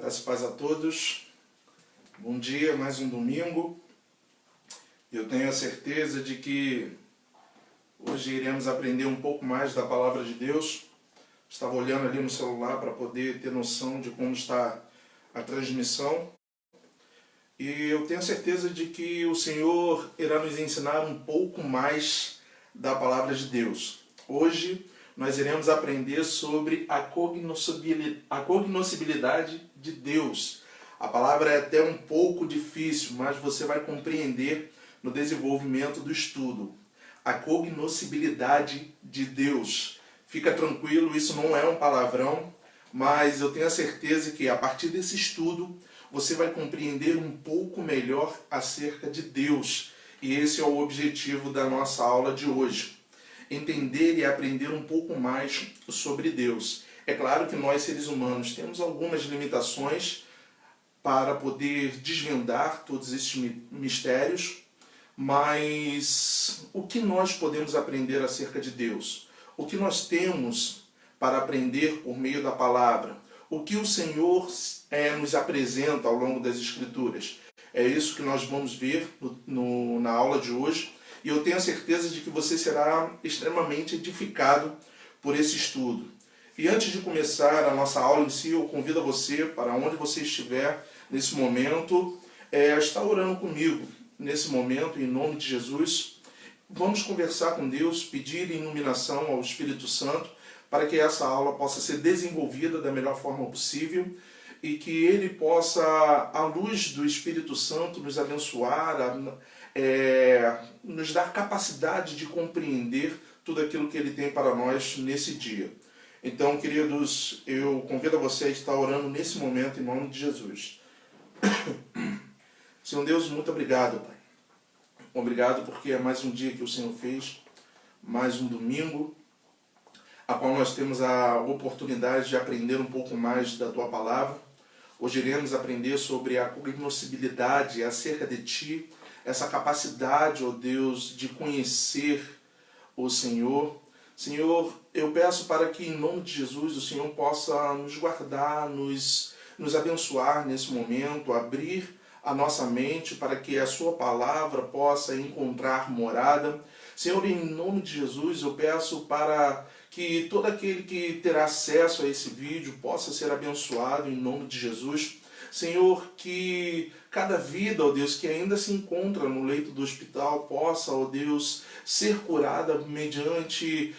Graças e paz a todos. Bom dia, mais um domingo. Eu tenho a certeza de que hoje iremos aprender um pouco mais da Palavra de Deus. Estava olhando ali no celular para poder ter noção de como está a transmissão. E eu tenho a certeza de que o Senhor irá nos ensinar um pouco mais da Palavra de Deus. Hoje nós iremos aprender sobre a cognoscibilidade de Deus. A palavra é até um pouco difícil, mas você vai compreender no desenvolvimento do estudo. A cognoscibilidade de Deus. Fica tranquilo, isso não é um palavrão, mas eu tenho a certeza que a partir desse estudo você vai compreender um pouco melhor acerca de Deus. E esse é o objetivo da nossa aula de hoje. Entender e aprender um pouco mais sobre Deus. É claro que nós, seres humanos, temos algumas limitações para poder desvendar todos esses mistérios, mas o que nós podemos aprender acerca de Deus? O que nós temos para aprender por meio da palavra? O que o Senhor nos apresenta ao longo das Escrituras? É isso que nós vamos ver na aula de hoje. E eu tenho a certeza de que você será extremamente edificado por esse estudo. E antes de começar a nossa aula em si, eu convido a você, para onde você estiver nesse momento, estar orando comigo nesse momento, em nome de Jesus. Vamos conversar com Deus, pedir iluminação ao Espírito Santo, para que essa aula possa ser desenvolvida da melhor forma possível e que Ele possa, à luz do Espírito Santo, nos abençoar, nos dar capacidade de compreender tudo aquilo que Ele tem para nós nesse dia. Então, queridos, eu convido a você a estar orando nesse momento em nome de Jesus. Senhor Deus, muito obrigado, Pai. Obrigado porque é mais um dia que o Senhor fez, mais um domingo, a qual nós temos a oportunidade de aprender um pouco mais da Tua Palavra. Hoje iremos aprender sobre a cognoscibilidade acerca de Ti, essa capacidade, ó Deus, de conhecer o Senhor. Senhor, eu peço para que em nome de Jesus o Senhor possa nos guardar, nos abençoar nesse momento, abrir a nossa mente para que a Sua Palavra possa encontrar morada. Senhor, em nome de Jesus eu peço para que todo aquele que terá acesso a esse vídeo possa ser abençoado em nome de Jesus. Senhor, que cada vida, ó Deus, que ainda se encontra no leito do hospital possa, ó Deus, ser curada mediante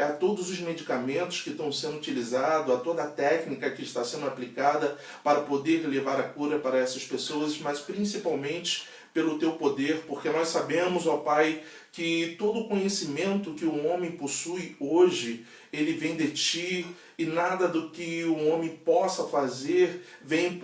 a todos os medicamentos que estão sendo utilizados, a toda a técnica que está sendo aplicada para poder levar a cura para essas pessoas, mas principalmente pelo Teu poder, porque nós sabemos, ó Pai, que todo o conhecimento que o homem possui hoje, ele vem de Ti, e nada do que o homem possa fazer vem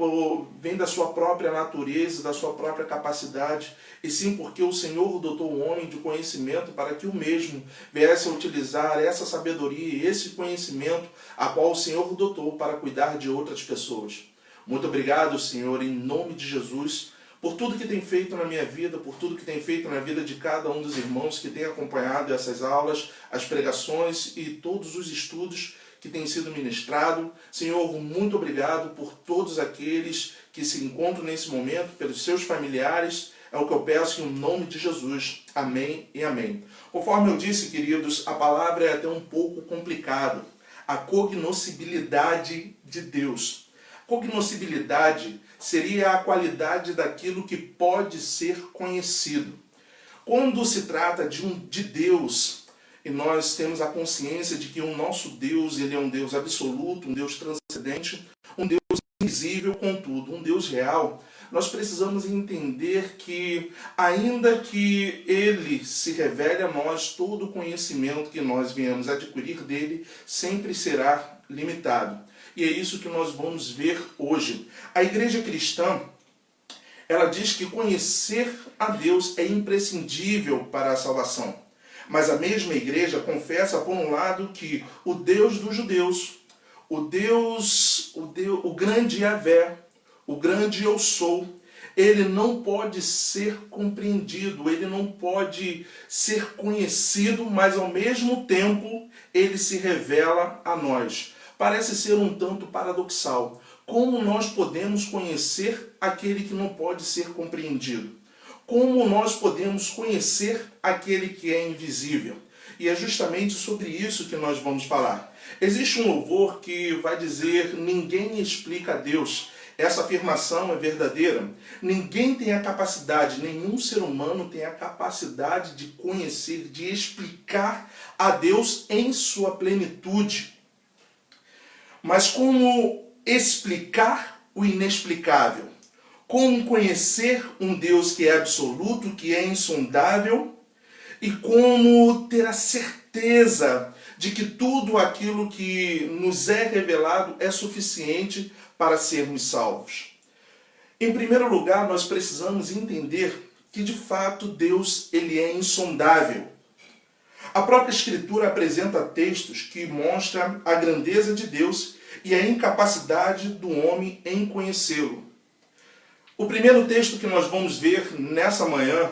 da sua própria natureza, da sua própria capacidade, e sim porque o Senhor dotou o homem de conhecimento para que o mesmo viesse a utilizar essa sabedoria e esse conhecimento a qual o Senhor dotou para cuidar de outras pessoas. Muito obrigado, Senhor, em nome de Jesus, por tudo que tem feito na minha vida, por tudo que tem feito na vida de cada um dos irmãos que tem acompanhado essas aulas, as pregações e todos os estudos que têm sido ministrados. Senhor, muito obrigado por todos aqueles que se encontram nesse momento, pelos seus familiares. É o que eu peço em nome de Jesus. Amém e amém. Conforme eu disse, queridos, a palavra é até um pouco complicada. A cognoscibilidade de Deus. Cognoscibilidade seria a qualidade daquilo que pode ser conhecido. Quando se trata de Deus, e nós temos a consciência de que o nosso Deus, ele é um Deus absoluto, um Deus transcendente, um Deus invisível, contudo, um Deus real, nós precisamos entender que, ainda que Ele se revele a nós, todo o conhecimento que nós viemos adquirir dele sempre será limitado. E é isso que nós vamos ver hoje. A igreja cristã, ela diz que conhecer a Deus é imprescindível para a salvação. Mas a mesma igreja confessa, por um lado, que o Deus dos judeus, o grande Yahvé, o grande Eu Sou, ele não pode ser compreendido, ele não pode ser conhecido, mas ao mesmo tempo ele se revela a nós. Parece ser um tanto paradoxal, Como nós podemos conhecer aquele que não pode ser compreendido? Como nós podemos conhecer aquele que é invisível? E é justamente sobre isso que nós vamos falar. Existe um louvor que vai dizer: ninguém explica a Deus. Essa afirmação é verdadeira. Ninguém tem a capacidade, nenhum ser humano tem a capacidade de conhecer, de explicar a Deus em sua plenitude. Mas como explicar o inexplicável? Como conhecer um Deus que é absoluto, que é insondável? E como ter a certeza de que tudo aquilo que nos é revelado é suficiente para sermos salvos? Em primeiro lugar, nós precisamos entender que de fato Deus ele é insondável. A própria Escritura apresenta textos que mostram a grandeza de Deus e a incapacidade do homem em conhecê-lo. O primeiro texto que nós vamos ver nessa manhã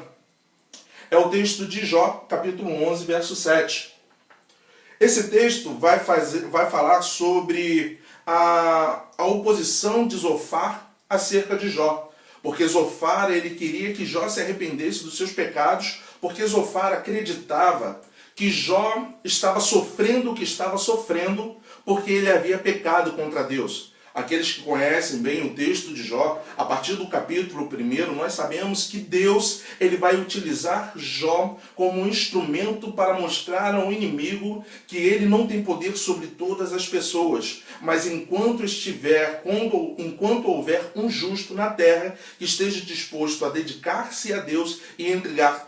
é o texto de Jó, capítulo 11, verso 7. Esse texto vai falar sobre a oposição de Zofar acerca de Jó. Porque Zofar ele queria que Jó se arrependesse dos seus pecados, porque Zofar acreditava que Jó estava sofrendo o que estava sofrendo porque ele havia pecado contra Deus. Aqueles que conhecem bem o texto de Jó, a partir do capítulo 1, nós sabemos que Deus ele vai utilizar Jó como um instrumento para mostrar ao inimigo que ele não tem poder sobre todas as pessoas. Mas enquanto houver um justo na terra que esteja disposto a dedicar-se a Deus e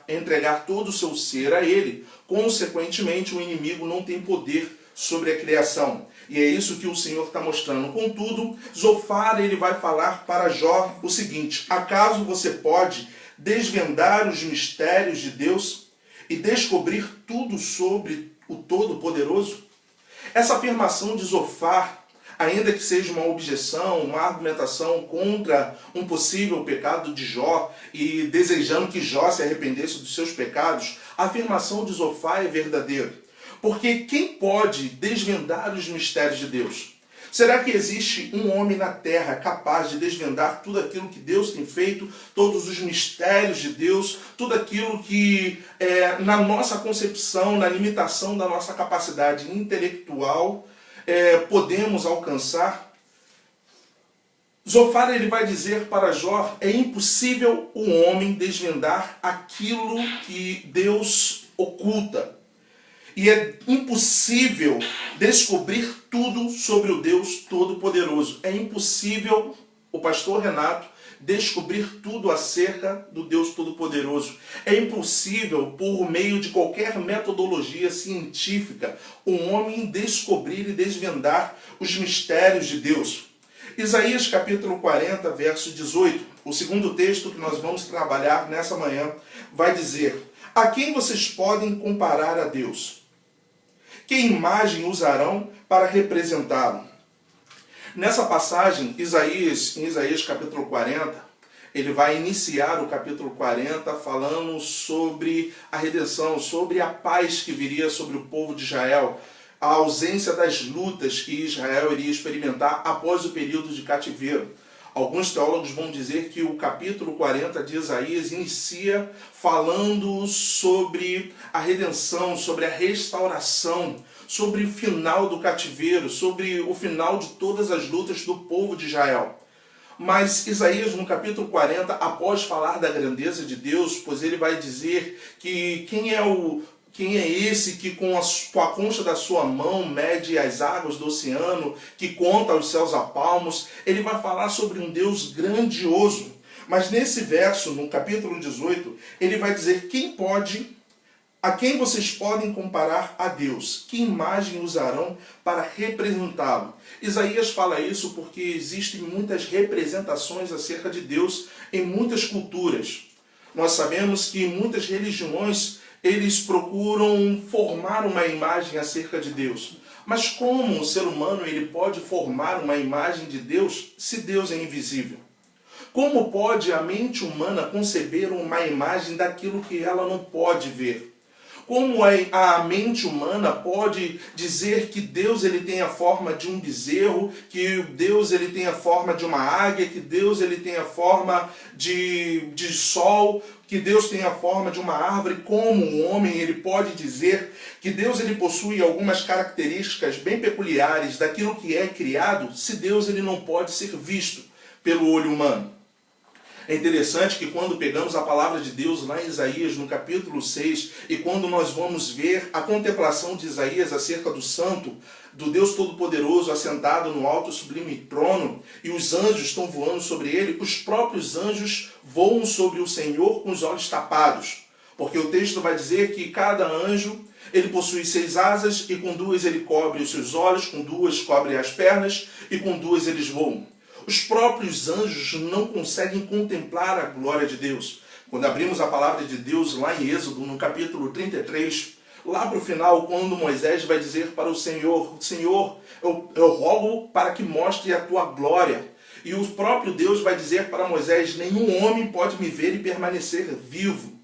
entregar todo o seu ser a ele, consequentemente o inimigo não tem poder sobre a criação. E é isso que o Senhor está mostrando. Contudo, Zofar ele vai falar para Jó o seguinte: acaso você pode desvendar os mistérios de Deus e descobrir tudo sobre o Todo-Poderoso? Essa afirmação de Zofar, ainda que seja uma objeção, uma argumentação contra um possível pecado de Jó e desejando que Jó se arrependesse dos seus pecados, a afirmação de Zofar é verdadeira. Porque quem pode desvendar os mistérios de Deus? Será que existe um homem na terra capaz de desvendar tudo aquilo que Deus tem feito, todos os mistérios de Deus, tudo aquilo que na nossa concepção, na limitação da nossa capacidade intelectual, podemos alcançar? Zofar ele vai dizer para Jó: é impossível o homem desvendar aquilo que Deus oculta. E é impossível descobrir tudo sobre o Deus Todo-Poderoso. É impossível o pastor Renato descobrir tudo acerca do Deus Todo-Poderoso. É impossível, por meio de qualquer metodologia científica, um homem descobrir e desvendar os mistérios de Deus. Isaías capítulo 40, verso 18, o segundo texto que nós vamos trabalhar nessa manhã, vai dizer: a quem vocês podem comparar a Deus? Que imagem usarão para representá-lo? Nessa passagem, em Isaías capítulo 40, ele vai iniciar o capítulo 40 falando sobre a redenção, sobre a paz que viria sobre o povo de Israel, a ausência das lutas que Israel iria experimentar após o período de cativeiro. Alguns teólogos vão dizer que o capítulo 40 de Isaías inicia falando sobre a redenção, sobre a restauração, sobre o final do cativeiro, sobre o final de todas as lutas do povo de Israel. Mas Isaías, no capítulo 40, após falar da grandeza de Deus, pois ele vai dizer que quem é esse que com a concha da sua mão mede as águas do oceano, que conta os céus a palmos. Ele vai falar sobre um Deus grandioso. Mas nesse verso, no capítulo 18, ele vai dizer a quem vocês podem comparar a Deus? Que imagem usarão para representá-lo? Isaías fala isso porque existem muitas representações acerca de Deus em muitas culturas. Nós sabemos que em muitas religiões eles procuram formar uma imagem acerca de Deus. Mas como o ser humano ele pode formar uma imagem de Deus se Deus é invisível? Como pode a mente humana conceber uma imagem daquilo que ela não pode ver? Como a mente humana pode dizer que Deus ele tem a forma de um bezerro, que Deus ele tem a forma de uma águia, que Deus ele tem a forma de sol, que Deus tem a forma de uma árvore, como um homem ele pode dizer que Deus ele possui algumas características bem peculiares daquilo que é criado, se Deus ele não pode ser visto pelo olho humano. É interessante que quando pegamos a palavra de Deus lá em Isaías, no capítulo 6, e quando nós vamos ver a contemplação de Isaías acerca do santo, do Deus Todo-Poderoso assentado no alto e sublime trono, e os anjos estão voando sobre ele, os próprios anjos voam sobre o Senhor com os olhos tapados. Porque o texto vai dizer que cada anjo, ele possui 6 asas, e com 2 ele cobre os seus olhos, com 2 cobre as pernas, e com 2 eles voam. Os próprios anjos não conseguem contemplar a glória de Deus. Quando abrimos a palavra de Deus lá em Êxodo, no capítulo 33, lá para o final, quando Moisés vai dizer para o Senhor, Senhor, eu rogo para que mostre a tua glória. E o próprio Deus vai dizer para Moisés, nenhum homem pode me ver e permanecer vivo.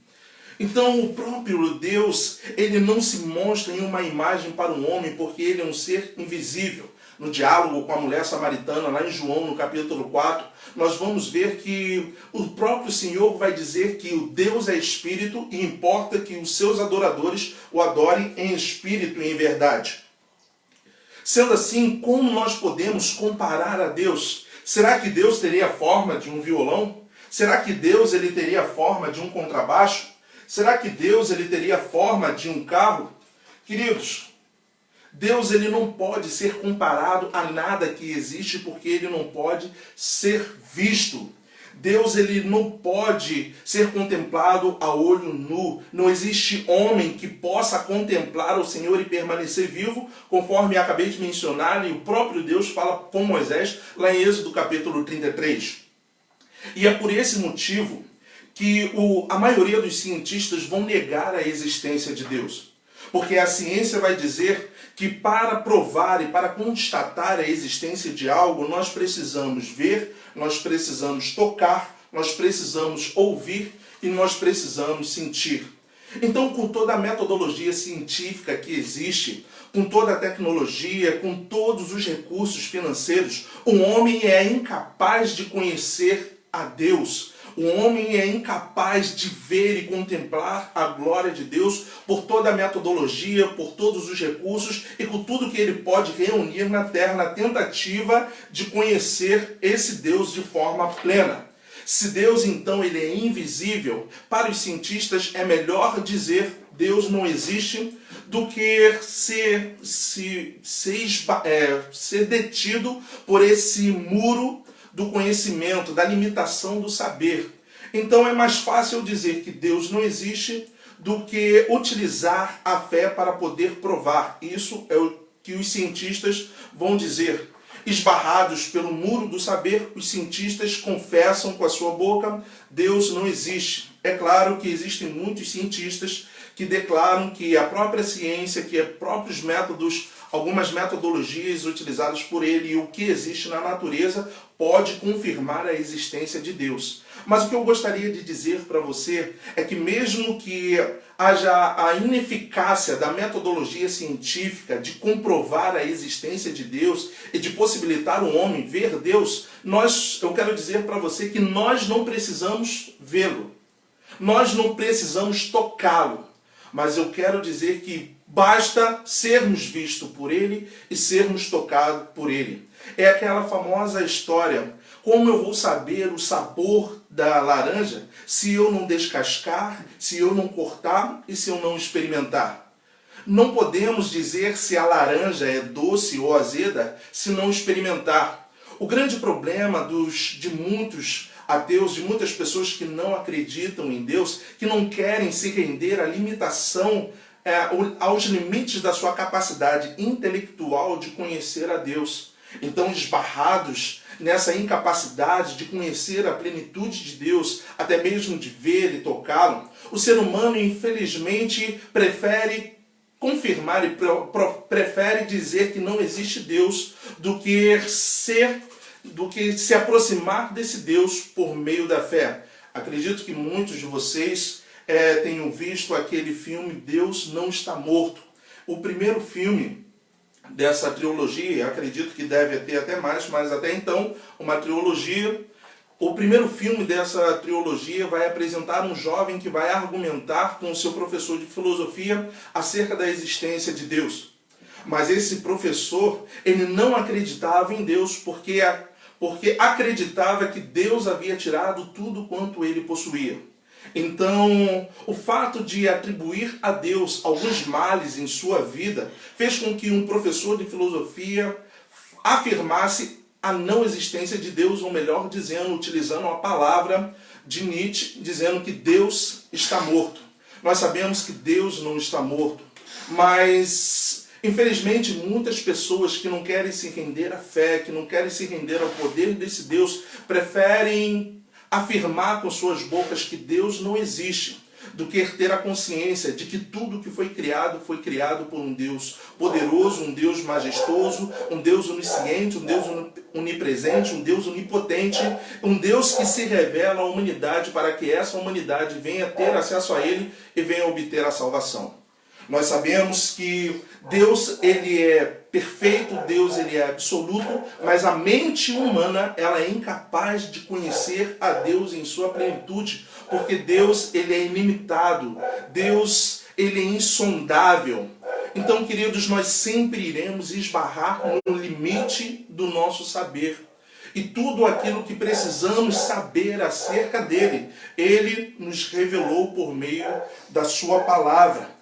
Então o próprio Deus, ele não se mostra em uma imagem para um homem, porque ele é um ser invisível. No diálogo com a mulher samaritana, lá em João, no capítulo 4, nós vamos ver que o próprio Senhor vai dizer que o Deus é espírito e importa que os seus adoradores o adorem em espírito e em verdade. Sendo assim, como nós podemos comparar a Deus? Será que Deus teria a forma de um violão? Será que Deus ele teria a forma de um contrabaixo? Será que Deus ele teria a forma de um carro? Queridos, Deus ele não pode ser comparado a nada que existe, porque ele não pode ser visto. Deus ele não pode ser contemplado a olho nu. Não existe homem que possa contemplar o Senhor e permanecer vivo, conforme acabei de mencionar, e o próprio Deus fala com Moisés lá em Êxodo capítulo 33. E é por esse motivo que a maioria dos cientistas vão negar a existência de Deus. Porque a ciência vai dizer que para provar e para constatar a existência de algo, nós precisamos ver, nós precisamos tocar, nós precisamos ouvir e nós precisamos sentir. Então, com toda a metodologia científica que existe, com toda a tecnologia, com todos os recursos financeiros, o homem é incapaz de conhecer a Deus. O homem é incapaz de ver e contemplar a glória de Deus por toda a metodologia, por todos os recursos e com tudo que ele pode reunir na terra na tentativa de conhecer esse Deus de forma plena. Se Deus, então, ele é invisível, para os cientistas é melhor dizer Deus não existe do que ser detido por esse muro do conhecimento, da limitação do saber. Então é mais fácil dizer que Deus não existe do que utilizar a fé para poder provar. Isso é o que os cientistas vão dizer. Esbarrados pelo muro do saber, os cientistas confessam com a sua boca, Deus não existe. É claro que existem muitos cientistas que declaram que a própria ciência, que próprios métodos, algumas metodologias utilizadas por ele e o que existe na natureza pode confirmar a existência de Deus. Mas o que eu gostaria de dizer para você é que mesmo que haja a ineficácia da metodologia científica de comprovar a existência de Deus e de possibilitar o homem ver Deus, eu quero dizer para você que nós não precisamos vê-lo. Nós não precisamos tocá-lo. Mas eu quero dizer que basta sermos vistos por ele e sermos tocados por ele. É aquela famosa história, como eu vou saber o sabor da laranja se eu não descascar, se eu não cortar e se eu não experimentar? Não podemos dizer se a laranja é doce ou azeda se não experimentar. O grande problema de muitos ateus, de muitas pessoas que não acreditam em Deus, que não querem se render à limitação, aos limites da sua capacidade intelectual de conhecer a Deus. Então, esbarrados nessa incapacidade de conhecer a plenitude de Deus, até mesmo de ver e tocá-lo, o ser humano, infelizmente, prefere confirmar e prefere dizer que não existe Deus do que se aproximar desse Deus por meio da fé. Acredito que muitos de vocês tenho visto aquele filme Deus Não Está Morto. O primeiro filme dessa trilogia, acredito que deve ter até mais, mas até então uma trilogia. O primeiro filme dessa trilogia vai apresentar um jovem que vai argumentar com o seu professor de filosofia acerca da existência de Deus. Mas esse professor, ele não acreditava em Deus porque acreditava que Deus havia tirado tudo quanto ele possuía. Então, o fato de atribuir a Deus alguns males em sua vida fez com que um professor de filosofia afirmasse a não existência de Deus, ou melhor dizendo, utilizando a palavra de Nietzsche, dizendo que Deus está morto. Nós sabemos que Deus não está morto, mas infelizmente muitas pessoas que não querem se render à fé, que não querem se render ao poder desse Deus, preferem afirmar com suas bocas que Deus não existe, do que ter a consciência de que tudo que foi criado por um Deus poderoso, um Deus majestoso, um Deus onisciente, um Deus onipresente, um Deus onipotente, um Deus que se revela à humanidade para que essa humanidade venha ter acesso a Ele e venha obter a salvação. Nós sabemos que Deus, ele é perfeito, Deus, ele é absoluto, mas a mente humana, ela é incapaz de conhecer a Deus em sua plenitude, porque Deus, ele é ilimitado, Deus, ele é insondável. Então, queridos, nós sempre iremos esbarrar no limite do nosso saber. E tudo aquilo que precisamos saber acerca dele, ele nos revelou por meio da sua palavra.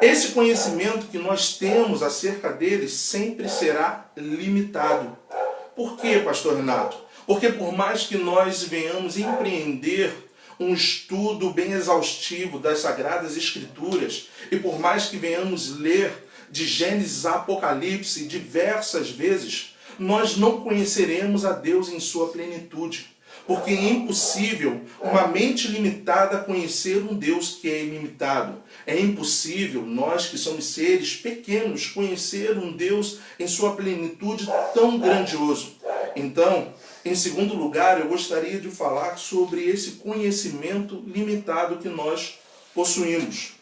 Esse conhecimento que nós temos acerca dele sempre será limitado. Por quê, pastor Renato? Porque por mais que nós venhamos empreender um estudo bem exaustivo das Sagradas Escrituras, e por mais que venhamos ler de Gênesis a Apocalipse diversas vezes, nós não conheceremos a Deus em sua plenitude. Porque é impossível uma mente limitada conhecer um Deus que é ilimitado. É impossível nós que somos seres pequenos conhecer um Deus em sua plenitude tão grandioso. Então, em segundo lugar, eu gostaria de falar sobre esse conhecimento limitado que nós possuímos.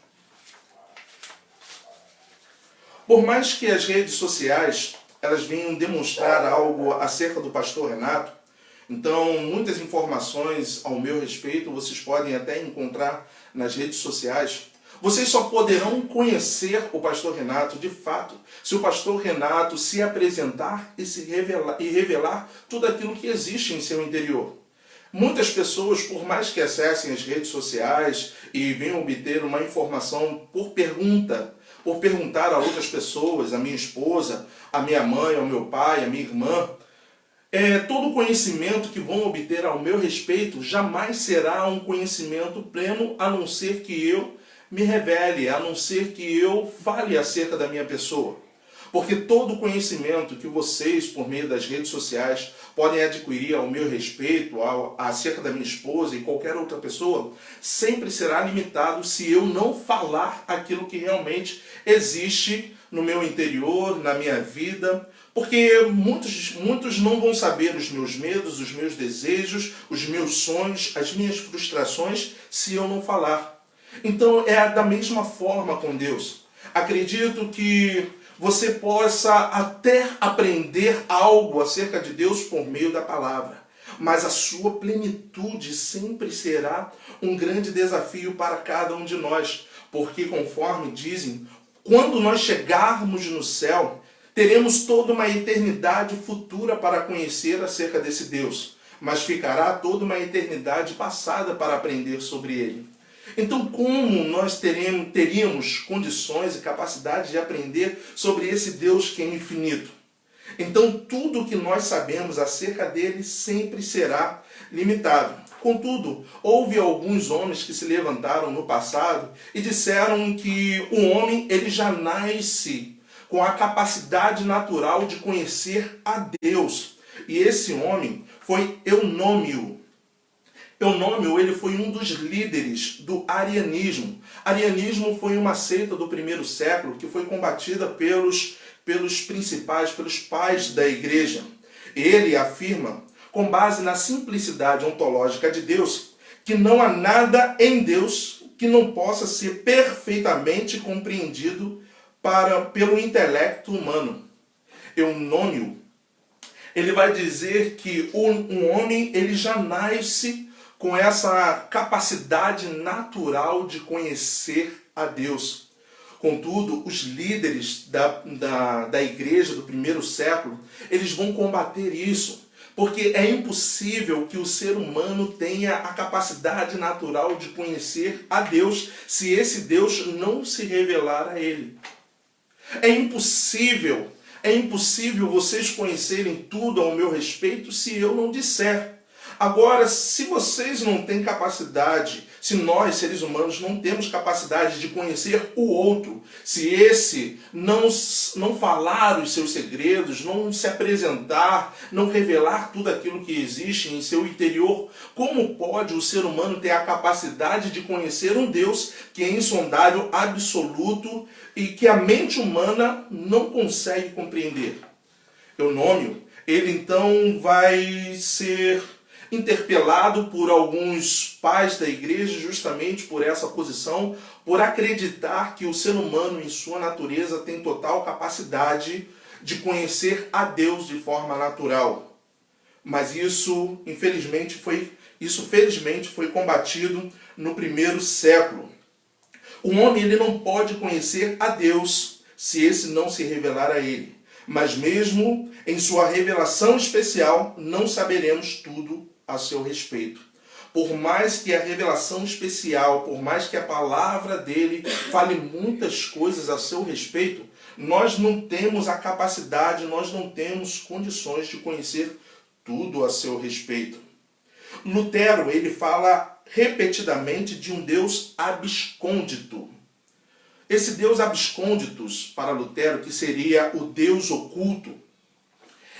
Por mais que as redes sociais elas venham demonstrar algo acerca do pastor Renato, então muitas informações ao meu respeito vocês podem até encontrar nas redes sociais. Vocês só poderão conhecer o pastor Renato de fato se o pastor Renato se apresentar e revelar tudo aquilo que existe em seu interior. Muitas pessoas, por mais que acessem as redes sociais e venham obter uma informação por perguntar a outras pessoas, a minha esposa, a minha mãe, ao meu pai, a minha irmã, todo o conhecimento que vão obter ao meu respeito jamais será um conhecimento pleno, a não ser que eu me revele, a não ser que eu fale acerca da minha pessoa. Porque todo o conhecimento que vocês, por meio das redes sociais, podem adquirir ao meu respeito, acerca da minha esposa e qualquer outra pessoa, sempre será limitado se eu não falar aquilo que realmente existe no meu interior, na minha vida. Porque muitos não vão saber os meus medos, os meus desejos, os meus sonhos, as minhas frustrações, se eu não falar. Então é da mesma forma com Deus. Acredito que você possa até aprender algo acerca de Deus por meio da palavra, mas a sua plenitude sempre será um grande desafio para cada um de nós, porque conforme dizem, quando nós chegarmos no céu, teremos toda uma eternidade futura para conhecer acerca desse Deus, mas ficará toda uma eternidade passada para aprender sobre ele. Então, como nós teríamos condições e capacidade de aprender sobre esse Deus que é infinito? Então, tudo que nós sabemos acerca dele sempre será limitado. Contudo, houve alguns homens que se levantaram no passado e disseram que o homem ele já nasce com a capacidade natural de conhecer a Deus. E esse homem foi Eunômio. Eunômio, ele foi um dos líderes do arianismo. Arianismo foi uma seita do primeiro século que foi combatida pelos pais da igreja. Ele afirma, com base na simplicidade ontológica de Deus, que não há nada em Deus que não possa ser perfeitamente compreendido pelo intelecto humano. Eunônio, ele vai dizer que um homem ele já nasce com essa capacidade natural de conhecer a Deus. Contudo, os líderes da igreja do primeiro século, eles vão combater isso, porque é impossível que o ser humano tenha a capacidade natural de conhecer a Deus se esse Deus não se revelar a ele. É impossível vocês conhecerem tudo ao meu respeito se eu não disser. Agora, se vocês não têm capacidade, se nós, seres humanos, não temos capacidade de conhecer o outro, se esse não falar os seus segredos, não se apresentar, não revelar tudo aquilo que existe em seu interior, como pode o ser humano ter a capacidade de conhecer um Deus que é insondável, absoluto e que a mente humana não consegue compreender? Eunônio, ele então vai ser interpelado por alguns pais da igreja justamente por essa posição, por acreditar que o ser humano em sua natureza tem total capacidade de conhecer a Deus de forma natural. Mas isso, felizmente foi combatido no primeiro século. O homem ele não pode conhecer a Deus se esse não se revelar a ele. Mas mesmo em sua revelação especial, não saberemos tudo a seu respeito. Por mais que a revelação especial, por mais que a palavra dele fale muitas coisas a seu respeito, nós não temos a capacidade, nós não temos condições de conhecer tudo a seu respeito. Lutero, ele fala repetidamente de um Deus abscôndito. Esse Deus abscônditos, para Lutero, que seria o Deus oculto,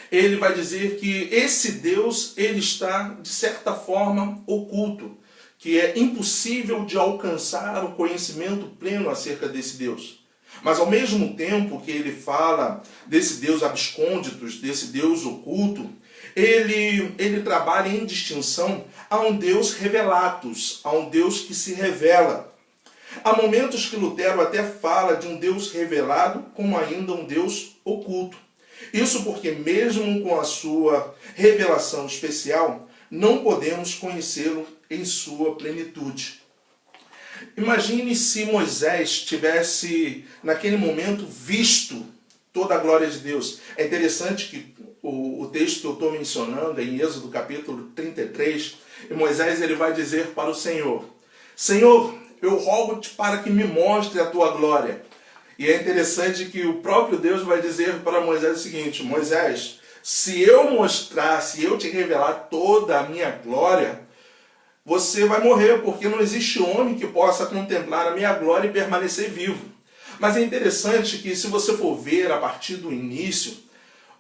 ele vai dizer que esse Deus ele está, de certa forma, oculto, que é impossível de alcançar o conhecimento pleno acerca desse Deus. Mas ao mesmo tempo que ele fala desse Deus abscônditos, desse Deus oculto, ele trabalha em distinção a um Deus revelatus, a um Deus que se revela. Há momentos que Lutero até fala de um Deus revelado como ainda um Deus oculto. Isso porque mesmo com a sua revelação especial, não podemos conhecê-lo em sua plenitude. Imagine se Moisés tivesse, naquele momento, visto toda a glória de Deus. É interessante que o texto que eu estou mencionando é em Êxodo capítulo 33, e Moisés ele vai dizer para o Senhor: Senhor, eu rogo-te para que me mostre a tua glória. E é interessante que o próprio Deus vai dizer para Moisés o seguinte: Moisés, se eu mostrar, se eu te revelar toda a minha glória, você vai morrer, porque não existe homem que possa contemplar a minha glória e permanecer vivo. Mas é interessante que, se você for ver a partir do início,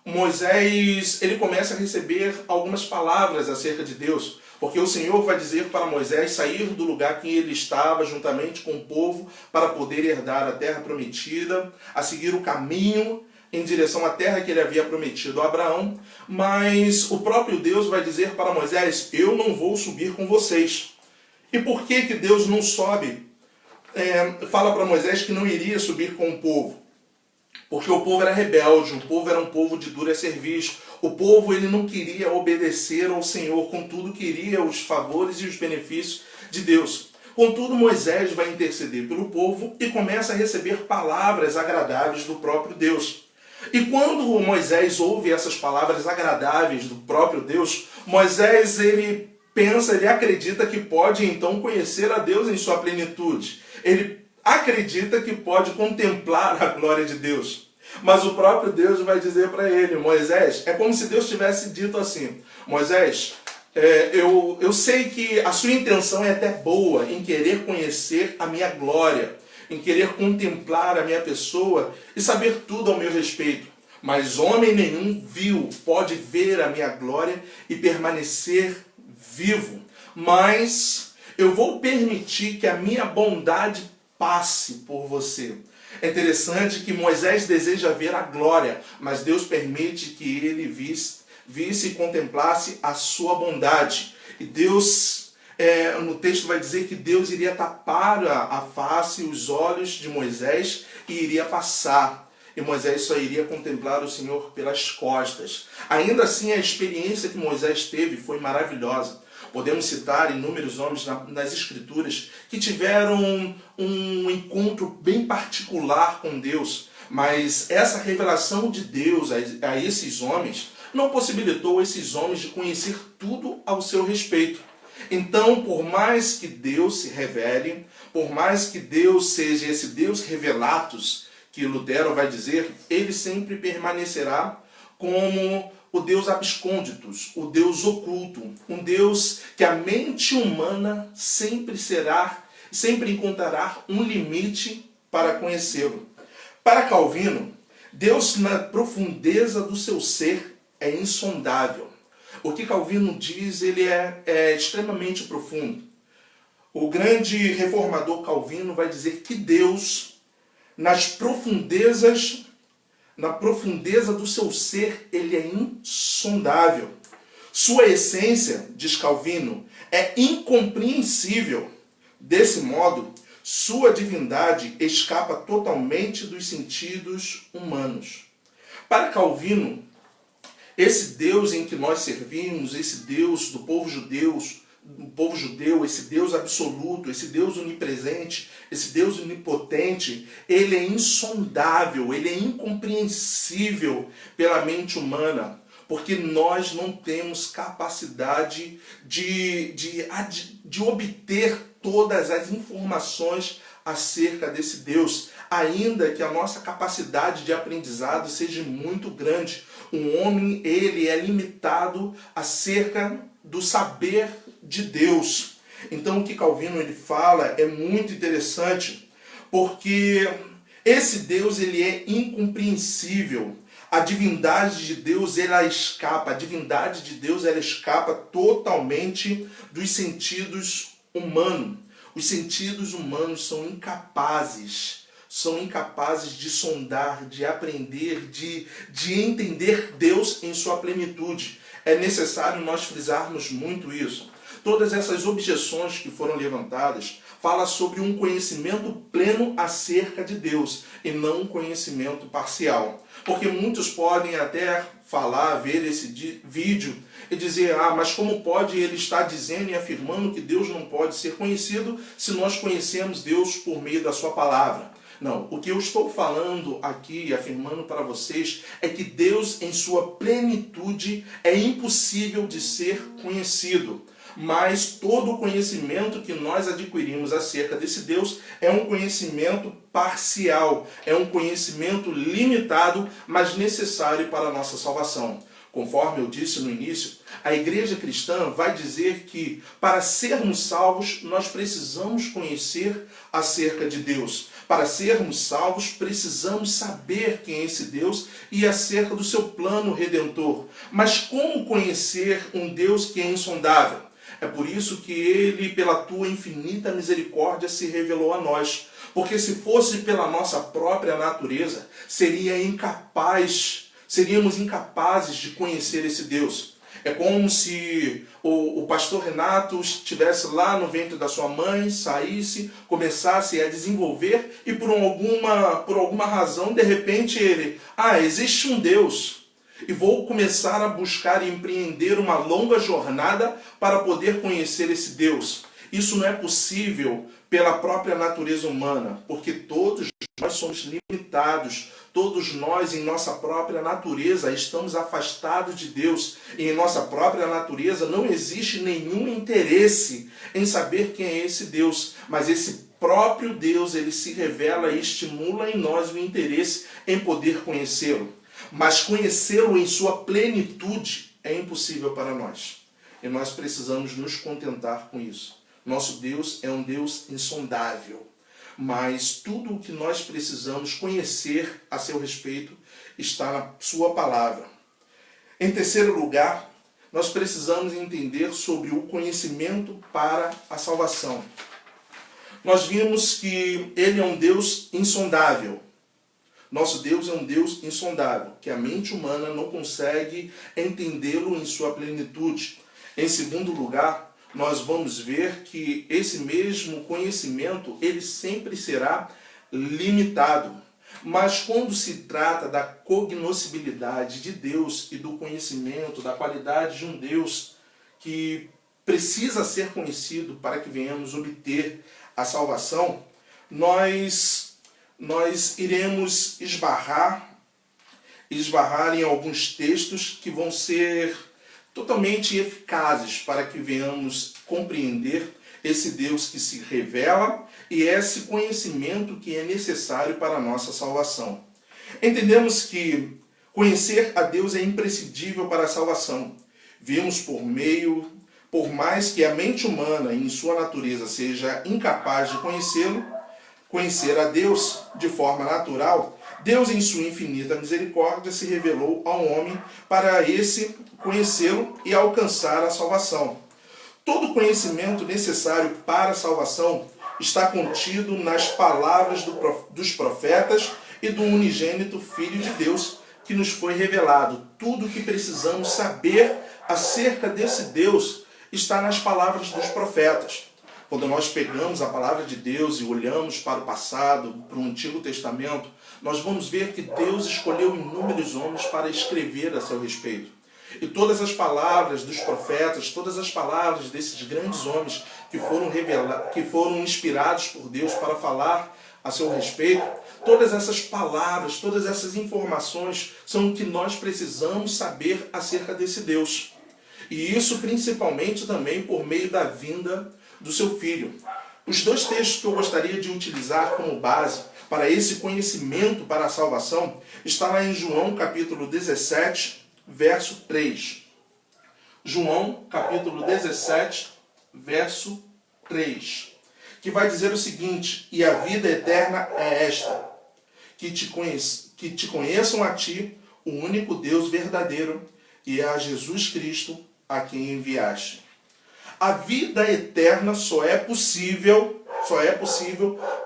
Moisés ele começa a receber algumas palavras acerca de Deus. Porque o Senhor vai dizer para Moisés sair do lugar que ele estava, juntamente com o povo, para poder herdar a terra prometida, a seguir o caminho em direção à terra que ele havia prometido a Abraão. Mas o próprio Deus vai dizer para Moisés: eu não vou subir com vocês. E por que Deus não sobe? Fala para Moisés que não iria subir com o povo. Porque o povo era rebelde, o povo era um povo de dura serviço. O povo ele não queria obedecer ao Senhor, contudo queria os favores e os benefícios de Deus. Contudo, Moisés vai interceder pelo povo e começa a receber palavras agradáveis do próprio Deus. E quando Moisés ouve essas palavras agradáveis do próprio Deus, Moisés ele pensa, ele acredita que pode então conhecer a Deus em sua plenitude. Ele acredita que pode contemplar a glória de Deus. Mas o próprio Deus vai dizer para ele: Moisés, é como se Deus tivesse dito assim: Moisés, eu sei que a sua intenção é até boa em querer conhecer a minha glória, em querer contemplar a minha pessoa e saber tudo ao meu respeito. Mas homem nenhum pode ver a minha glória e permanecer vivo. Mas eu vou permitir que a minha bondade passe por você. É interessante que Moisés deseja ver a glória, mas Deus permite que ele visse e contemplasse a sua bondade. E Deus no texto vai dizer que Deus iria tapar a face, os olhos de Moisés e iria passar. E Moisés só iria contemplar o Senhor pelas costas. Ainda assim, a experiência que Moisés teve foi maravilhosa. Podemos citar inúmeros homens nas Escrituras que tiveram um encontro bem particular com Deus, mas essa revelação de Deus a esses homens não possibilitou esses homens de conhecer tudo ao seu respeito. Então, por mais que Deus se revele, por mais que Deus seja esse Deus revelatus, que Lutero vai dizer, ele sempre permanecerá como o Deus abscônditus, o Deus oculto, um Deus que a mente humana sempre encontrará um limite para conhecê-lo. Para Calvino, Deus na profundeza do seu ser é insondável. O que Calvino diz, ele é extremamente profundo. O grande reformador Calvino vai dizer que Deus, na profundeza do seu ser, ele é insondável. Sua essência, diz Calvino, é incompreensível. Desse modo, sua divindade escapa totalmente dos sentidos humanos. Para Calvino, esse Deus em que nós servimos, esse Deus do povo judeu, esse Deus absoluto, esse Deus onipresente, esse Deus onipotente, ele é insondável, ele é incompreensível pela mente humana, porque nós não temos capacidade de obter todas as informações acerca desse Deus, ainda que a nossa capacidade de aprendizado seja muito grande. Um homem, ele é limitado acerca do saber de Deus. Então o que Calvino ele fala é muito interessante, porque esse Deus ele é incompreensível. A divindade de Deus ela escapa totalmente dos sentidos humanos. Os sentidos humanos são incapazes de sondar, de aprender, de entender Deus em sua plenitude. É necessário nós frisarmos muito isso. Todas essas objeções que foram levantadas falam sobre um conhecimento pleno acerca de Deus e não um conhecimento parcial. Porque muitos podem até ver esse vídeo e dizer, mas como pode ele estar dizendo e afirmando que Deus não pode ser conhecido se nós conhecemos Deus por meio da sua palavra? Não, o que eu estou falando aqui, afirmando para vocês, é que Deus em sua plenitude é impossível de ser conhecido. Mas todo o conhecimento que nós adquirimos acerca desse Deus é um conhecimento parcial, é um conhecimento limitado, mas necessário para a nossa salvação. Conforme eu disse no início, a igreja cristã vai dizer que para sermos salvos, nós precisamos conhecer acerca de Deus. Para sermos salvos, precisamos saber quem é esse Deus e acerca do seu plano redentor. Mas como conhecer um Deus que é insondável? É por isso que ele, pela tua infinita misericórdia, se revelou a nós. Porque se fosse pela nossa própria natureza, seríamos incapazes de conhecer esse Deus. É como se o pastor Renato estivesse lá no ventre da sua mãe, saísse, começasse a desenvolver e por alguma razão, de repente ele, existe um Deus. E vou começar a buscar e empreender uma longa jornada para poder conhecer esse Deus. Isso não é possível pela própria natureza humana, porque todos nós somos limitados, todos nós em nossa própria natureza estamos afastados de Deus, e em nossa própria natureza não existe nenhum interesse em saber quem é esse Deus, mas esse próprio Deus ele se revela e estimula em nós o interesse em poder conhecê-lo. Mas conhecê-lo em sua plenitude é impossível para nós. E nós precisamos nos contentar com isso. Nosso Deus é um Deus insondável. Mas tudo o que nós precisamos conhecer a seu respeito está na sua palavra. Em terceiro lugar, nós precisamos entender sobre o conhecimento para a salvação. Nós vimos que ele é um Deus insondável. Nosso Deus é um Deus insondável, que a mente humana não consegue entendê-lo em sua plenitude. Em segundo lugar, nós vamos ver que esse mesmo conhecimento, ele sempre será limitado. Mas quando se trata da cognoscibilidade de Deus e do conhecimento, da qualidade de um Deus que precisa ser conhecido para que venhamos obter a salvação, nós iremos esbarrar em alguns textos que vão ser totalmente eficazes para que venhamos compreender esse Deus que se revela e esse conhecimento que é necessário para a nossa salvação. Entendemos que conhecer a Deus é imprescindível para a salvação. Vimos por mais que a mente humana em sua natureza seja incapaz de conhecer a Deus de forma natural, Deus em sua infinita misericórdia se revelou ao homem para esse conhecê-lo e alcançar a salvação. Todo conhecimento necessário para a salvação está contido nas palavras dos profetas e do unigênito Filho de Deus que nos foi revelado. Tudo o que precisamos saber acerca desse Deus está nas palavras dos profetas. Quando nós pegamos a palavra de Deus e olhamos para o passado, para o Antigo Testamento, nós vamos ver que Deus escolheu inúmeros homens para escrever a seu respeito. E todas as palavras dos profetas, todas as palavras desses grandes homens que foram inspirados por Deus para falar a seu respeito, todas essas palavras, todas essas informações são o que nós precisamos saber acerca desse Deus. E isso principalmente também por meio da vinda do seu Filho. Os dois textos que eu gostaria de utilizar como base para esse conhecimento para a salvação está lá em João capítulo 17, verso 3. João capítulo 17, verso 3. Que vai dizer o seguinte: e a vida eterna é esta, que te conheçam a ti, o único Deus verdadeiro, e a Jesus Cristo, a quem enviaste. A vida eterna só é possível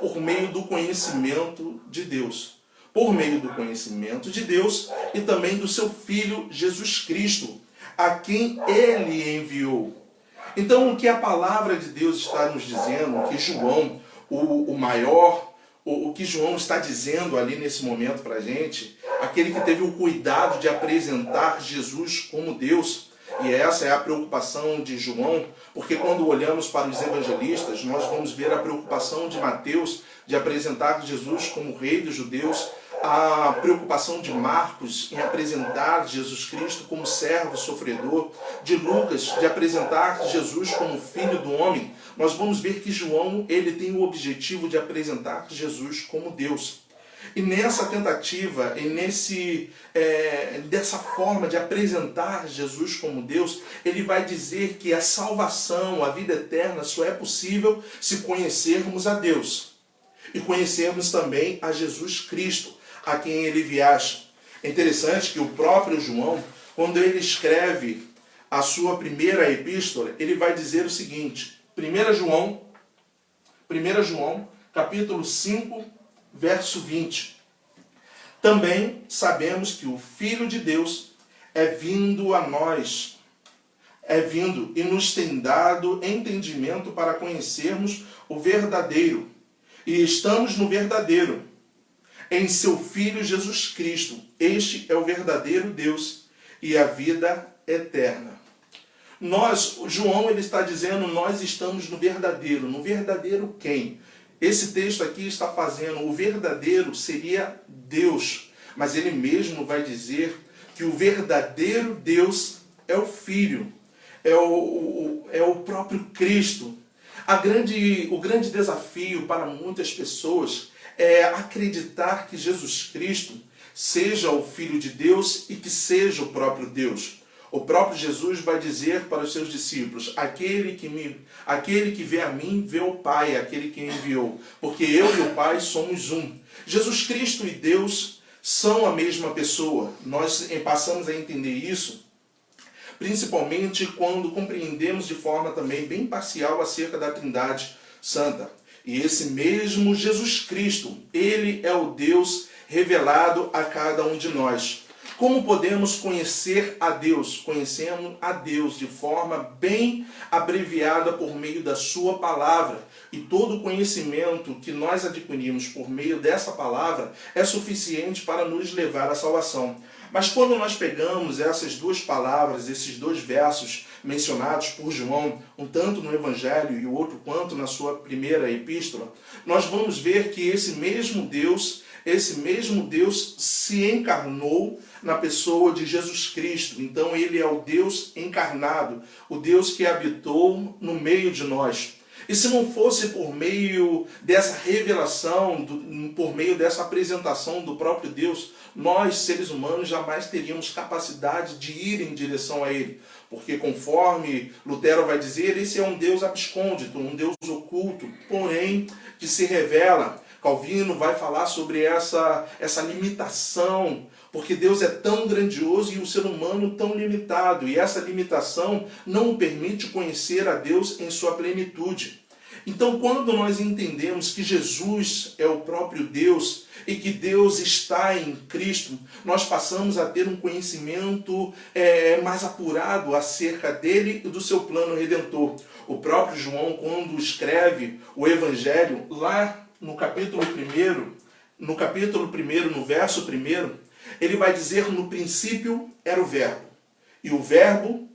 por meio do conhecimento de Deus. Por meio do conhecimento de Deus e também do seu Filho Jesus Cristo, a quem Ele enviou. Então, o que a palavra de Deus está nos dizendo, que João, o que João está dizendo ali nesse momento para a gente, aquele que teve o cuidado de apresentar Jesus como Deus, e essa é a preocupação de João, porque quando olhamos para os evangelistas, nós vamos ver a preocupação de Mateus de apresentar Jesus como Rei dos judeus, a preocupação de Marcos em apresentar Jesus Cristo como servo sofredor, de Lucas de apresentar Jesus como Filho do homem. Nós vamos ver que João ele tem o objetivo de apresentar Jesus como Deus. E nessa tentativa, e dessa forma de apresentar Jesus como Deus, ele vai dizer que a salvação, a vida eterna, só é possível se conhecermos a Deus. E conhecermos também a Jesus Cristo, a quem ele enviaste. É interessante que o próprio João, quando ele escreve a sua primeira epístola, ele vai dizer o seguinte, 1 João, capítulo 5, verso 20. Também sabemos que o Filho de Deus é vindo a nós, e nos tem dado entendimento para conhecermos o verdadeiro. E estamos no verdadeiro, em seu Filho Jesus Cristo. Este é o verdadeiro Deus e a vida eterna. João ele está dizendo, nós estamos no verdadeiro. No verdadeiro quem? Esse texto aqui está fazendo, o verdadeiro seria Deus, mas ele mesmo vai dizer que o verdadeiro Deus é o Filho, é o próprio Cristo. O grande desafio para muitas pessoas é acreditar que Jesus Cristo seja o Filho de Deus e que seja o próprio Deus. O próprio Jesus vai dizer para os seus discípulos, aquele que vê a mim, vê o Pai, aquele que enviou, porque eu e o Pai somos um. Jesus Cristo e Deus são a mesma pessoa. Nós passamos a entender isso, principalmente quando compreendemos de forma também bem parcial acerca da Trindade Santa. E esse mesmo Jesus Cristo, ele é o Deus revelado a cada um de nós. Como podemos conhecer a Deus? Conhecemos a Deus de forma bem abreviada por meio da sua palavra. E todo o conhecimento que nós adquirimos por meio dessa palavra é suficiente para nos levar à salvação. Mas quando nós pegamos essas duas palavras, esses dois versos mencionados por João, um tanto no Evangelho e o outro quanto na sua primeira epístola, nós vamos ver que esse mesmo Deus se encarnou na pessoa de Jesus Cristo. Então ele é o Deus encarnado, o Deus que habitou no meio de nós. E se não fosse por meio dessa revelação, por meio dessa apresentação do próprio Deus, nós, seres humanos, jamais teríamos capacidade de ir em direção a Ele. Porque conforme Lutero vai dizer, esse é um Deus abscôndito, um Deus oculto, porém que se revela. Calvino vai falar sobre essa limitação, porque Deus é tão grandioso e o ser humano tão limitado, e essa limitação não permite conhecer a Deus em sua plenitude. Então, quando nós entendemos que Jesus é o próprio Deus e que Deus está em Cristo, nós passamos a ter um conhecimento mais apurado acerca dele e do seu plano redentor. O próprio João, quando escreve o Evangelho, lá no capítulo 1, no verso 1, ele vai dizer: no princípio era o Verbo, e o Verbo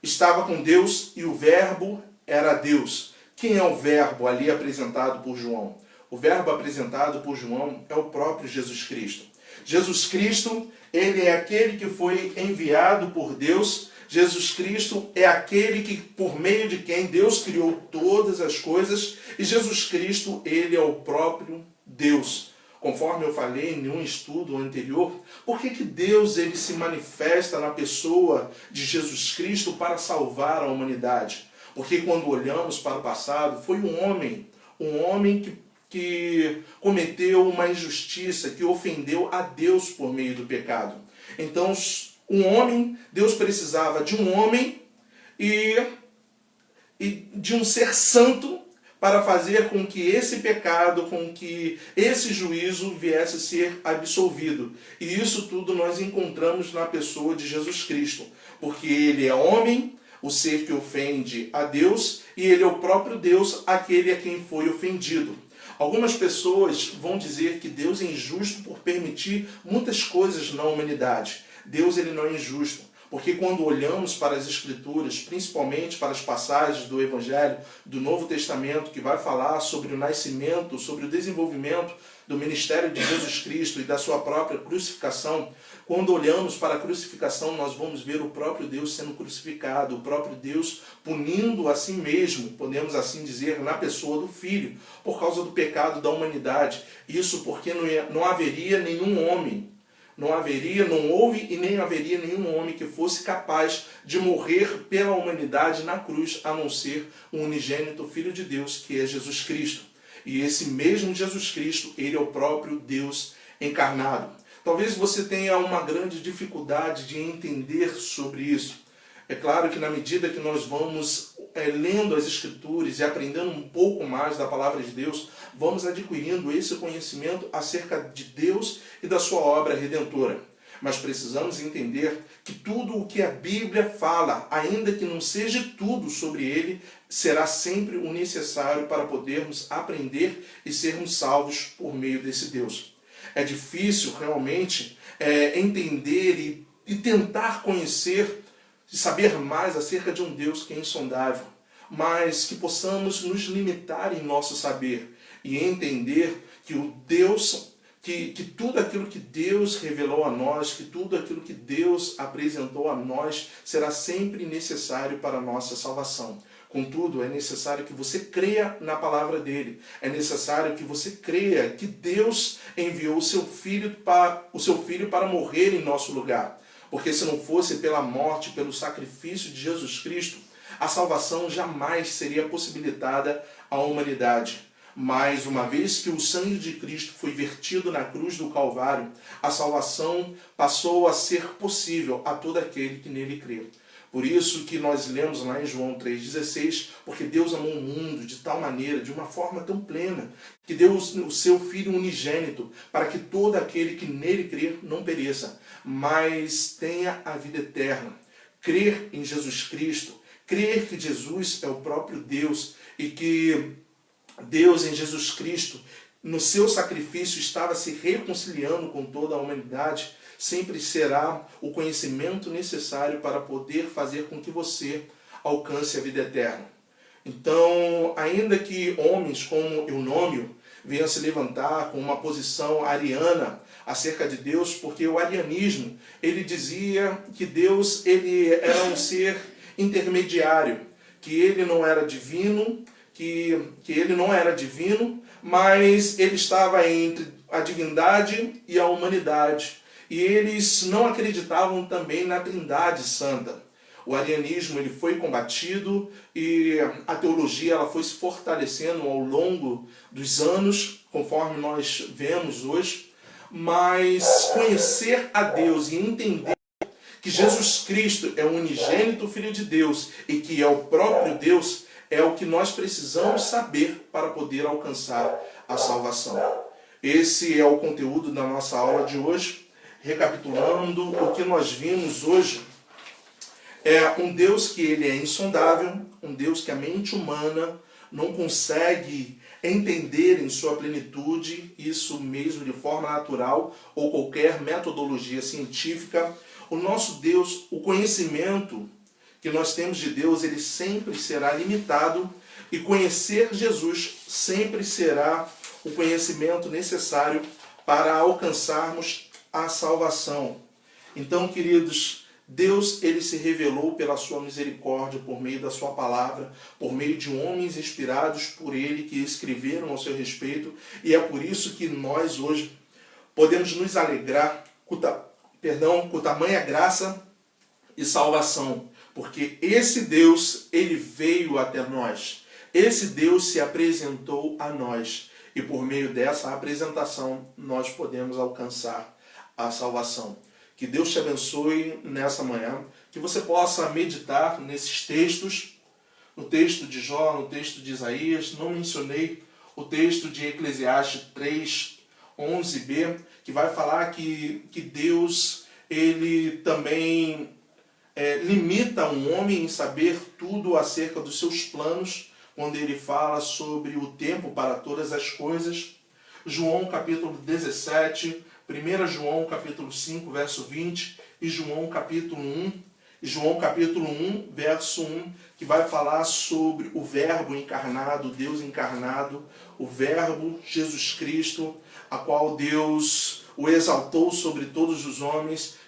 estava com Deus, e o Verbo era Deus. Quem é o Verbo ali apresentado por João? O Verbo apresentado por João é o próprio Jesus Cristo. Jesus Cristo, ele é aquele que foi enviado por Deus. Jesus Cristo é aquele que, por meio de quem Deus criou todas as coisas. E Jesus Cristo, ele é o próprio Deus. Conforme eu falei em um estudo anterior, por que Deus ele se manifesta na pessoa de Jesus Cristo para salvar a humanidade? Porque quando olhamos para o passado, foi um homem que cometeu uma injustiça, que ofendeu a Deus por meio do pecado. Então, Deus precisava de um homem e de um ser santo para fazer com que esse pecado, com que esse juízo viesse a ser absolvido. E isso tudo nós encontramos na pessoa de Jesus Cristo, porque ele é homem, o ser que ofende a Deus, e ele é o próprio Deus, aquele a quem foi ofendido. Algumas pessoas vão dizer que Deus é injusto por permitir muitas coisas na humanidade. Deus ele não é injusto, porque quando olhamos para as Escrituras, principalmente para as passagens do Evangelho, do Novo Testamento, que vai falar sobre o nascimento, sobre o desenvolvimento do ministério de Jesus Cristo e da sua própria crucificação, quando olhamos para a crucificação, nós vamos ver o próprio Deus sendo crucificado, o próprio Deus punindo a si mesmo, podemos assim dizer, na pessoa do Filho, por causa do pecado da humanidade. Isso porque não haveria nenhum homem, não houve e nem haveria nenhum homem que fosse capaz de morrer pela humanidade na cruz, a não ser o unigênito Filho de Deus, que é Jesus Cristo. E esse mesmo Jesus Cristo, ele é o próprio Deus encarnado. Talvez você tenha uma grande dificuldade de entender sobre isso. É claro que na medida que nós vamos lendo as Escrituras e aprendendo um pouco mais da palavra de Deus, vamos adquirindo esse conhecimento acerca de Deus e da sua obra redentora. Mas precisamos entender que tudo o que a Bíblia fala, ainda que não seja tudo sobre ele, será sempre o necessário para podermos aprender e sermos salvos por meio desse Deus. É difícil realmente entender e tentar conhecer e saber mais acerca de um Deus que é insondável, mas que possamos nos limitar em nosso saber e entender que o Deus, que tudo aquilo que Deus revelou a nós, que tudo aquilo que Deus apresentou a nós, será sempre necessário para a nossa salvação. Contudo, é necessário que você creia na palavra dele. É necessário que você creia que Deus enviou o seu Filho para morrer em nosso lugar. Porque se não fosse pela morte, pelo sacrifício de Jesus Cristo, a salvação jamais seria possibilitada à humanidade. Mas uma vez que o sangue de Cristo foi vertido na cruz do Calvário, a salvação passou a ser possível a todo aquele que nele crê. Por isso que nós lemos lá em João 3,16, porque Deus amou o mundo de tal maneira, de uma forma tão plena, que deu o seu Filho unigênito, para que todo aquele que nele crer não pereça, mas tenha a vida eterna. Crer em Jesus Cristo, crer que Jesus é o próprio Deus e que Deus em Jesus Cristo, no seu sacrifício, estava se reconciliando com toda a humanidade, sempre será o conhecimento necessário para poder fazer com que você alcance a vida eterna. Então, ainda que homens como Eunômio venham se levantar com uma posição ariana acerca de Deus, porque o arianismo, ele dizia que Deus ele era um ser intermediário, que ele não era divino, que ele não era divino, mas ele estava entre a divindade e a humanidade. E eles não acreditavam também na Trindade Santa. O arianismo ele foi combatido e a teologia ela foi se fortalecendo ao longo dos anos, conforme nós vemos hoje. Mas conhecer a Deus e entender que Jesus Cristo é o unigênito Filho de Deus e que é o próprio Deus é o que nós precisamos saber para poder alcançar a salvação. Esse é o conteúdo da nossa aula de hoje. Recapitulando, o que nós vimos hoje é um Deus que ele é insondável, um Deus que a mente humana não consegue entender em sua plenitude, isso mesmo de forma natural ou qualquer metodologia científica. O nosso Deus, o conhecimento que nós temos de Deus, ele sempre será limitado e conhecer Jesus sempre será o conhecimento necessário para alcançarmos a salvação. Então, queridos, Deus ele se revelou pela sua misericórdia, por meio da sua palavra, por meio de homens inspirados por ele que escreveram ao seu respeito, e é por isso que nós hoje podemos nos alegrar com tamanha graça e salvação, porque esse Deus ele veio até nós, esse Deus se apresentou a nós, e por meio dessa apresentação nós podemos alcançar a salvação. Que Deus te abençoe nessa manhã, que você possa meditar nesses textos, no texto de Jó, no texto de Isaías. Não mencionei o texto de Eclesiastes 3:11b, que vai falar que Deus ele também limita um homem em saber tudo acerca dos seus planos, quando ele fala sobre o tempo para todas as coisas. João capítulo 17, 1 João capítulo 5, verso 20, e João capítulo 1, verso 1, que vai falar sobre o Verbo encarnado, Deus encarnado, o Verbo Jesus Cristo, a qual Deus o exaltou sobre todos os homens,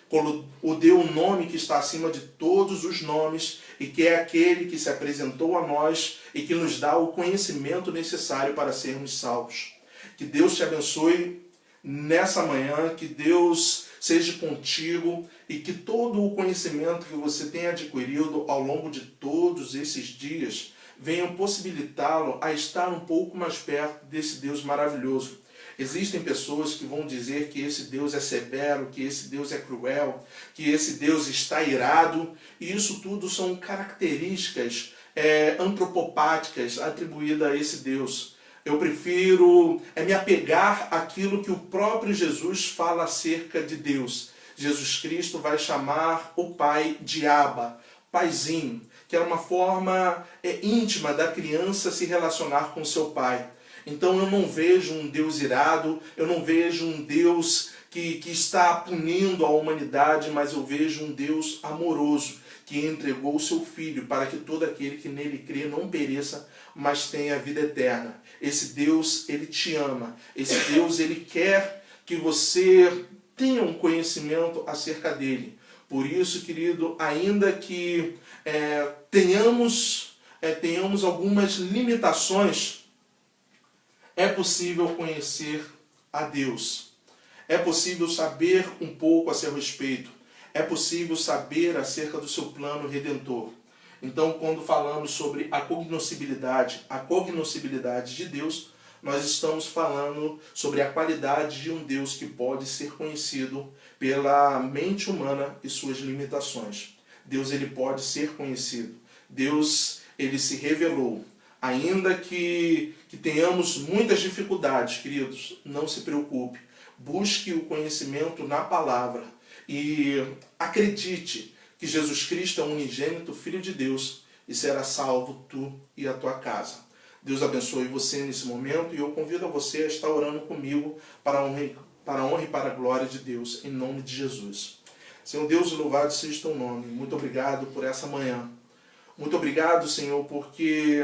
o deu um nome que está acima de todos os nomes, e que é aquele que se apresentou a nós e que nos dá o conhecimento necessário para sermos salvos. Que Deus te abençoe nessa manhã, que Deus seja contigo e que todo o conhecimento que você tem adquirido ao longo de todos esses dias venham possibilitá-lo a estar um pouco mais perto desse Deus maravilhoso. Existem pessoas que vão dizer que esse Deus é severo, que esse Deus é cruel, que esse Deus está irado, e isso tudo são características antropopáticas atribuídas a esse Deus. Eu prefiro me apegar àquilo que o próprio Jesus fala acerca de Deus. Jesus Cristo vai chamar o Pai de Abba, Paizinho, que é uma forma íntima da criança se relacionar com seu pai. Então eu não vejo um Deus irado, eu não vejo um Deus que está punindo a humanidade, mas eu vejo um Deus amoroso, que entregou o seu Filho para que todo aquele que nele crê não pereça, mas tenha a vida eterna. Esse Deus, ele te ama. Esse Deus, ele quer que você tenha um conhecimento acerca dele. Por isso, querido, ainda que tenhamos algumas limitações, é possível conhecer a Deus. É possível saber um pouco a seu respeito. É possível saber acerca do seu plano redentor. Então, quando falamos sobre a cognoscibilidade de Deus, nós estamos falando sobre a qualidade de um Deus que pode ser conhecido pela mente humana e suas limitações. Deus ele pode ser conhecido. Deus ele se revelou. Ainda que tenhamos muitas dificuldades, queridos, não se preocupe. Busque o conhecimento na palavra e acredite que Jesus Cristo é o unigênito Filho de Deus e será salvo tu e a tua casa. Deus abençoe você nesse momento e eu convido a você a estar orando comigo para a honra e para a glória de Deus, em nome de Jesus. Senhor Deus, louvado seja o teu nome. Muito obrigado por essa manhã. Muito obrigado, Senhor, porque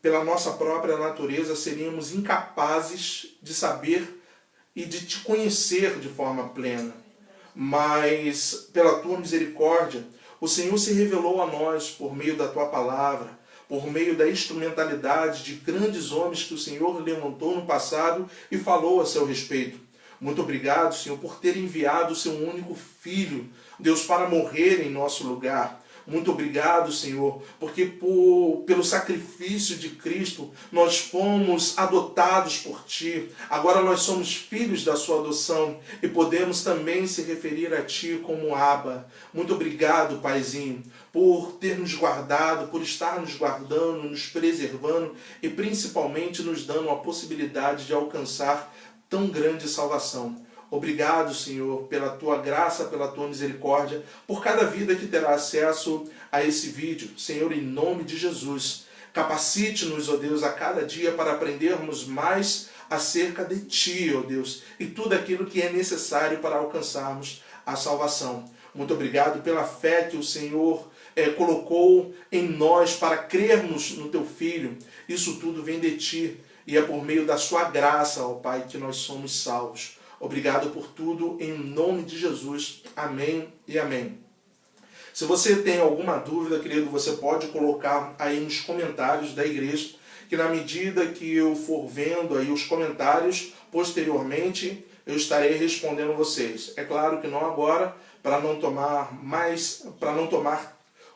pela nossa própria natureza seríamos incapazes de saber e de te conhecer de forma plena. Mas pela tua misericórdia, o Senhor se revelou a nós por meio da tua palavra, por meio da instrumentalidade de grandes homens que o Senhor levantou no passado e falou a seu respeito. Muito obrigado, Senhor, por ter enviado o seu único Filho, Deus, para morrer em nosso lugar. Muito obrigado, Senhor, porque pelo sacrifício de Cristo nós fomos adotados por Ti. Agora nós somos filhos da Sua adoção e podemos também se referir a Ti como Abba. Muito obrigado, Paizinho, por ter nos guardado, por estar nos guardando, nos preservando e principalmente nos dando a possibilidade de alcançar tão grande salvação. Obrigado, Senhor, pela Tua graça, pela Tua misericórdia, por cada vida que terá acesso a esse vídeo. Senhor, em nome de Jesus, capacite-nos, ó Deus, a cada dia para aprendermos mais acerca de Ti, ó Deus, e tudo aquilo que é necessário para alcançarmos a salvação. Muito obrigado pela fé que o Senhor colocou em nós para crermos no Teu Filho. Isso tudo vem de Ti e é por meio da Sua graça, ó Pai, que nós somos salvos. Obrigado por tudo, em nome de Jesus. Amém e amém. Se você tem alguma dúvida, querido, você pode colocar aí nos comentários da igreja, que na medida que eu for vendo aí os comentários, posteriormente eu estarei respondendo vocês. É claro que não agora, para não tomar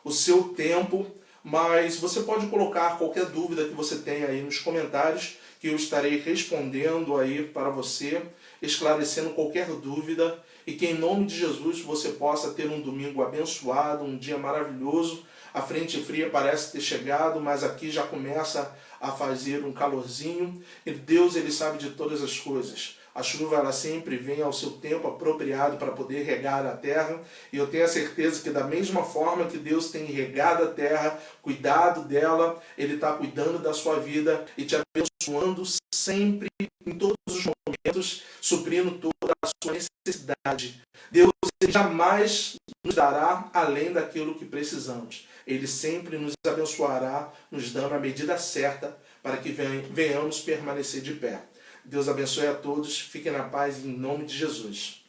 o seu tempo, mas você pode colocar qualquer dúvida que você tenha aí nos comentários, que eu estarei respondendo aí para você, esclarecendo qualquer dúvida, e que em nome de Jesus você possa ter um domingo abençoado, um dia maravilhoso. A frente fria parece ter chegado, mas aqui já começa a fazer um calorzinho, e Deus ele sabe de todas as coisas. A chuva ela sempre vem ao seu tempo apropriado para poder regar a terra, e eu tenho a certeza que da mesma forma que Deus tem regado a terra, cuidado dela, Ele está cuidando da sua vida e te abençoando sempre, em todos os momentos, suprindo toda a sua necessidade. Deus ele jamais nos dará além daquilo que precisamos. Ele sempre nos abençoará, nos dando a medida certa para que venhamos permanecer de pé. Deus abençoe a todos, fiquem na paz em nome de Jesus.